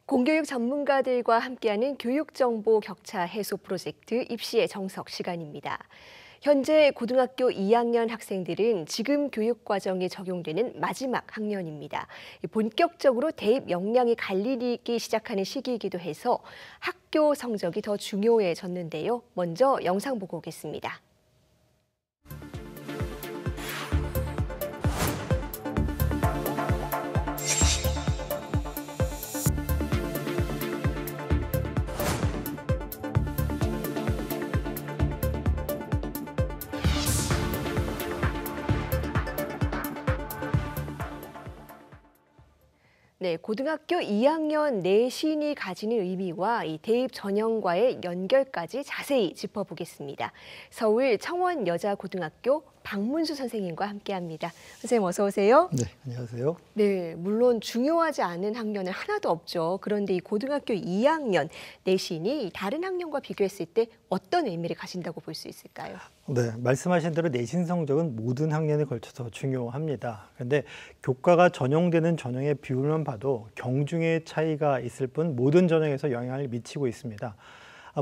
공교육 전문가들과 함께하는 교육정보 격차 해소 프로젝트 입시의 정석 시간입니다. 현재 고등학교 2학년 학생들은 지금 교육과정에 적용되는 마지막 학년입니다. 본격적으로 대입 역량이 갈리기 시작하는 시기이기도 해서 학교 성적이 더 중요해졌는데요. 먼저 영상 보고 오겠습니다. 네, 고등학교 2학년 내신이 가지는 의미와 이 대입 전형과의 연결까지 자세히 짚어보겠습니다. 서울 청원여자고등학교 박문수 선생님과 함께합니다. 선생님 어서 오세요. 네, 안녕하세요. 네, 물론 중요하지 않은 학년은 하나도 없죠. 그런데 이 고등학교 2학년 내신이 다른 학년과 비교했을 때 어떤 의미를 가진다고 볼 수 있을까요? 네, 말씀하신 대로 내신 성적은 모든 학년에 걸쳐서 중요합니다. 그런데 교과가 전형되는 전형의 비율만 봐도 경중의 차이가 있을 뿐 모든 전형에서 영향을 미치고 있습니다.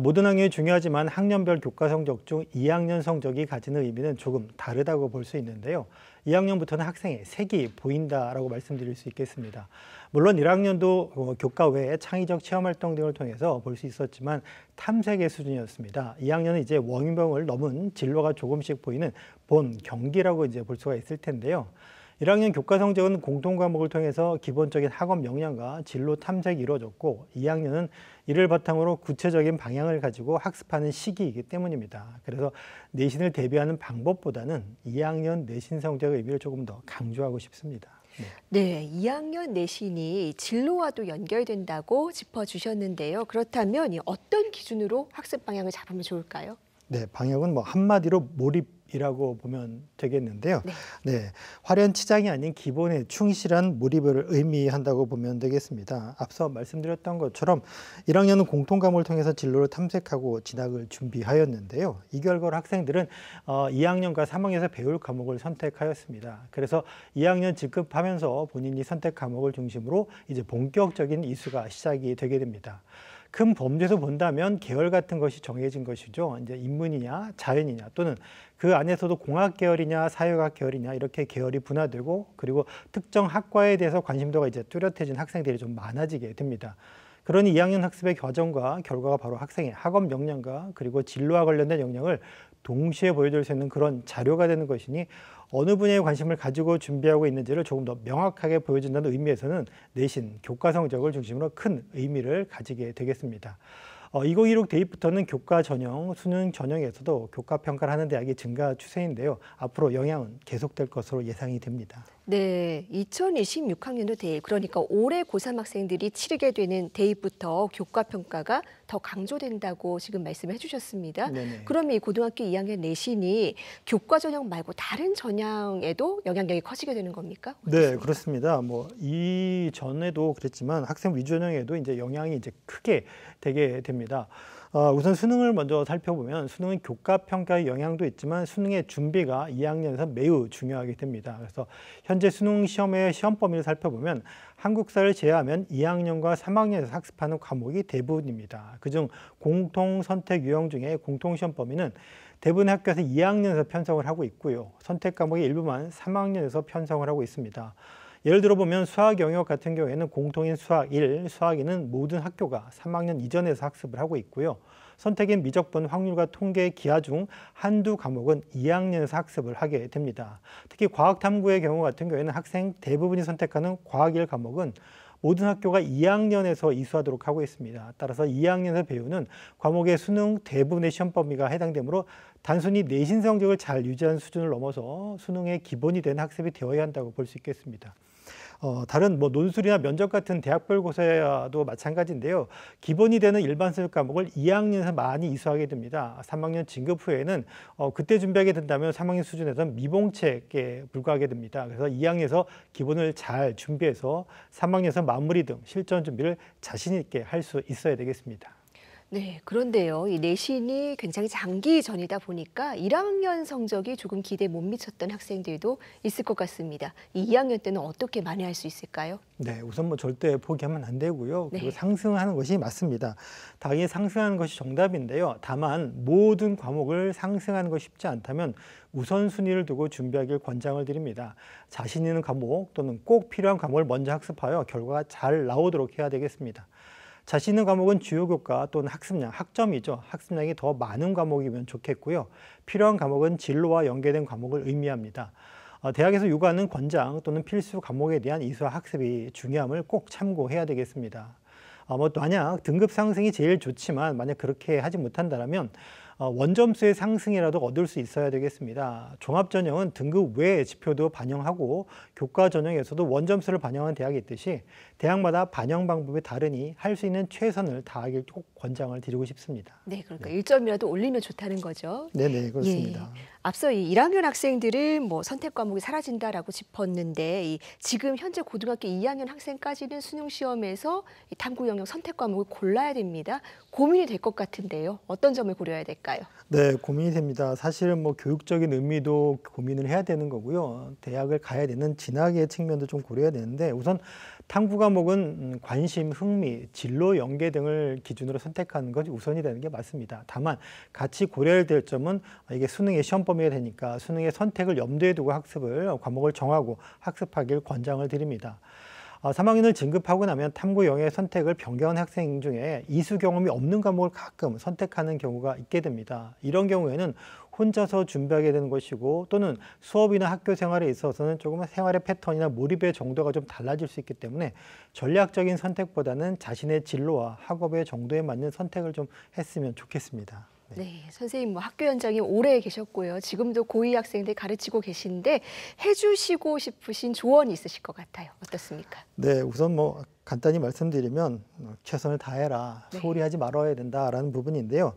모든 학년이 중요하지만 학년별 교과 성적 중 2학년 성적이 가지는 의미는 조금 다르다고 볼 수 있는데요. 2학년부터는 학생의 색이 보인다라고 말씀드릴 수 있겠습니다. 물론 1학년도 교과 외에 창의적 체험활동 등을 통해서 볼 수 있었지만 탐색의 수준이었습니다. 2학년은 이제 원병을 넘은 진로가 조금씩 보이는 본 경기라고 이제 볼 수가 있을 텐데요. 1학년 교과 성적은 공통 과목을 통해서 기본적인 학업 역량과 진로 탐색이 이루어졌고 2학년은 이를 바탕으로 구체적인 방향을 가지고 학습하는 시기이기 때문입니다. 그래서 내신을 대비하는 방법보다는 2학년 내신 성적의 의미를 조금 더 강조하고 싶습니다. 네, 2학년 내신이 진로와도 연결된다고 짚어주셨는데요. 그렇다면 어떤 기준으로 학습 방향을 잡으면 좋을까요? 네, 방향은 한마디로 몰입이라고 보면 되겠는데요. 네, 화려한 치장이 아닌 기본에 충실한 몰입을 의미한다고 보면 되겠습니다. 앞서 말씀드렸던 것처럼 1학년은 공통 과목을 통해서 진로를 탐색하고 진학을 준비하였는데요. 이 결과로 학생들은 2학년과 3학년에서 배울 과목을 선택하였습니다. 그래서 2학년 직급하면서 본인이 선택 과목을 중심으로 이제 본격적인 이수가 시작이 되게 됩니다. 큰 범주에서 본다면 계열 같은 것이 정해진 것이죠. 이제 인문이냐, 자연이냐, 또는 그 안에서도 공학 계열이냐, 사회학 계열이냐 이렇게 계열이 분화되고 그리고 특정 학과에 대해서 관심도가 이제 뚜렷해진 학생들이 좀 많아지게 됩니다. 그러니 2학년 학습의 과정과 결과가 바로 학생의 학업 역량과 그리고 진로와 관련된 역량을 동시에 보여줄 수 있는 그런 자료가 되는 것이니 어느 분야에 관심을 가지고 준비하고 있는지를 조금 더 명확하게 보여준다는 의미에서는 내신, 교과 성적을 중심으로 큰 의미를 가지게 되겠습니다. 2016 대입부터는 교과 전형, 수능 전형에서도 교과 평가를 하는 대학이 증가 추세인데요. 앞으로 영향은 계속될 것으로 예상이 됩니다. 네, 2026학년도 대입, 그러니까 올해 고3 학생들이 치르게 되는 대입부터 교과 평가가 더 강조된다고 지금 말씀을 해주셨습니다. 네네. 그러면 이 고등학교 2학년 내신이 교과 전형 말고 다른 전형에도 영향력이 커지게 되는 겁니까? 네, 그렇습니다. 이전에도 그랬지만 학생 위주 전형에도 이제 영향이 이제 크게 되게 됩니다. 우선 수능을 먼저 살펴보면 수능은 교과 평가의 영향도 있지만 수능의 준비가 2학년에서 매우 중요하게 됩니다. 그래서 현재 수능 시험의 시험 범위를 살펴보면 한국사를 제외하면 2학년과 3학년에서 학습하는 과목이 대부분입니다. 그중 공통 선택 유형 중에 공통 시험 범위는 대부분의 학교에서 2학년에서 편성을 하고 있고요. 선택 과목의 일부만 3학년에서 편성을 하고 있습니다. 예를 들어 보면 수학 영역 같은 경우에는 공통인 수학 1, 수학 2는 모든 학교가 3학년 이전에서 학습을 하고 있고요. 선택인 미적분, 확률과 통계, 기하 중 한두 과목은 2학년에서 학습을 하게 됩니다. 특히 과학탐구의 경우 같은 경우에는 학생 대부분이 선택하는 과학 1 과목은 모든 학교가 2학년에서 이수하도록 하고 있습니다. 따라서 2학년에서 배우는 과목의 수능 대부분의 시험 범위가 해당되므로 단순히 내신 성적을 잘 유지하는 수준을 넘어서 수능의 기본이 된 학습이 되어야 한다고 볼 수 있겠습니다. 다른 논술이나 면접 같은 대학별 고사도 마찬가지인데요. 기본이 되는 일반 수학 과목을 2학년에서 많이 이수하게 됩니다. 3학년 진급 후에는 그때 준비하게 된다면 3학년 수준에서는 미봉책에 불과하게 됩니다. 그래서 2학년에서 기본을 잘 준비해서 3학년에서 마무리 등 실전 준비를 자신 있게 할 수 있어야 되겠습니다. 네, 그런데요. 이 내신이 굉장히 장기전이다 보니까 1학년 성적이 조금 기대에 못 미쳤던 학생들도 있을 것 같습니다. 이 2학년 때는 어떻게 만회할 수 있을까요? 네, 우선 뭐 절대 포기하면 안 되고요. 그리고 네. 상승하는 것이 맞습니다. 당연히 상승하는 것이 정답인데요. 다만 모든 과목을 상승하는 것이 쉽지 않다면 우선순위를 두고 준비하길 권장을 드립니다. 자신 있는 과목 또는 꼭 필요한 과목을 먼저 학습하여 결과가 잘 나오도록 해야 되겠습니다. 자신 있는 과목은 주요 교과 또는 학습량, 학점이죠. 학습량이 더 많은 과목이면 좋겠고요. 필요한 과목은 진로와 연계된 과목을 의미합니다. 대학에서 요구하는 권장 또는 필수 과목에 대한 이수와 학습이 중요함을 꼭 참고해야 되겠습니다. 만약 등급 상승이 제일 좋지만 만약 그렇게 하지 못한다면 원점수의 상승이라도 얻을 수 있어야 되겠습니다. 종합전형은 등급 외의 지표도 반영하고 교과 전형에서도 원점수를 반영한 대학이 있듯이 대학마다 반영 방법이 다르니 할 수 있는 최선을 다하길 꼭 권장을 드리고 싶습니다. 네, 그러니까 1점이라도 올리면 좋다는 거죠. 네네, 그렇습니다. 예. 앞서 이 1학년 학생들은 뭐 선택 과목이 사라진다라고 짚었는데 지금 현재 고등학교 2학년 학생까지는 수능 시험에서 이 탐구 영역 선택 과목을 골라야 됩니다. 고민이 될 것 같은데요. 어떤 점을 고려해야 될까요? 네, 고민이 됩니다. 사실은 뭐 교육적인 의미도 고민을 해야 되는 거고요. 대학을 가야 되는 진학의 측면도 좀 고려해야 되는데 우선 탐구 과목은 관심, 흥미, 진로 연계 등을 기준으로 선택하는 것이 우선이 되는 게 맞습니다. 다만 같이 고려해야 될 점은 이게 수능의 시험 범위가 되니까 수능의 선택을 염두에 두고 과목을 정하고 학습하길 권장을 드립니다. 3학년을 진급하고 나면 탐구 영역 선택을 변경한 학생 중에 이수 경험이 없는 과목을 가끔 선택하는 경우가 있게 됩니다. 이런 경우에는 혼자서 준비하게 되는 것이고 또는 수업이나 학교 생활에 있어서는 조금 생활의 패턴이나 몰입의 정도가 좀 달라질 수 있기 때문에 전략적인 선택보다는 자신의 진로와 학업의 정도에 맞는 선택을 좀 했으면 좋겠습니다. 네, 선생님 뭐 학교 현장에 오래 계셨고요. 지금도 고2 학생들 가르치고 계신데 해주시고 싶으신 조언이 있으실 것 같아요. 어떻습니까? 네, 우선 뭐 간단히 말씀드리면 최선을 다해라, 네. 소홀히 하지 말아야 된다라는 부분인데요.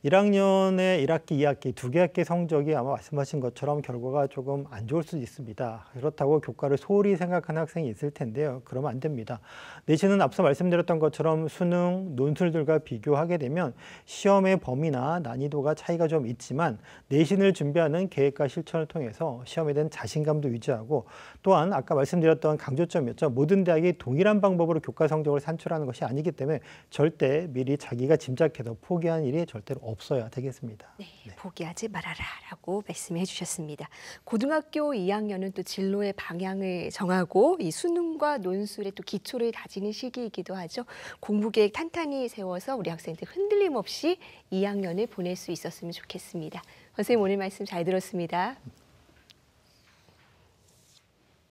1학년에 1학기, 2학기 두 개 학기 성적이 아마 말씀하신 것처럼 결과가 조금 안 좋을 수도 있습니다. 그렇다고 교과를 소홀히 생각하는 학생이 있을 텐데요. 그러면 안 됩니다. 내신은 앞서 말씀드렸던 것처럼 수능, 논술들과 비교하게 되면 시험의 범위나 난이도가 차이가 좀 있지만 내신을 준비하는 계획과 실천을 통해서 시험에 대한 자신감도 유지하고 또한 아까 말씀드렸던 강조점이었죠. 모든 대학이 동일한 방법으로 교과 성적을 산출하는 것이 아니기 때문에 절대 미리 자기가 짐작해서 포기하는 일이 절대로 없어야 되겠습니다. 네, 포기하지 말아라라고 말씀해 주셨습니다. 고등학교 2학년은 또 진로의 방향을 정하고 이 수능과 논술의 또 기초를 다지는 시기이기도 하죠. 공부 계획 탄탄히 세워서 우리 학생들 흔들림 없이 2학년을 보낼 수 있었으면 좋겠습니다. 선생님 오늘 말씀 잘 들었습니다.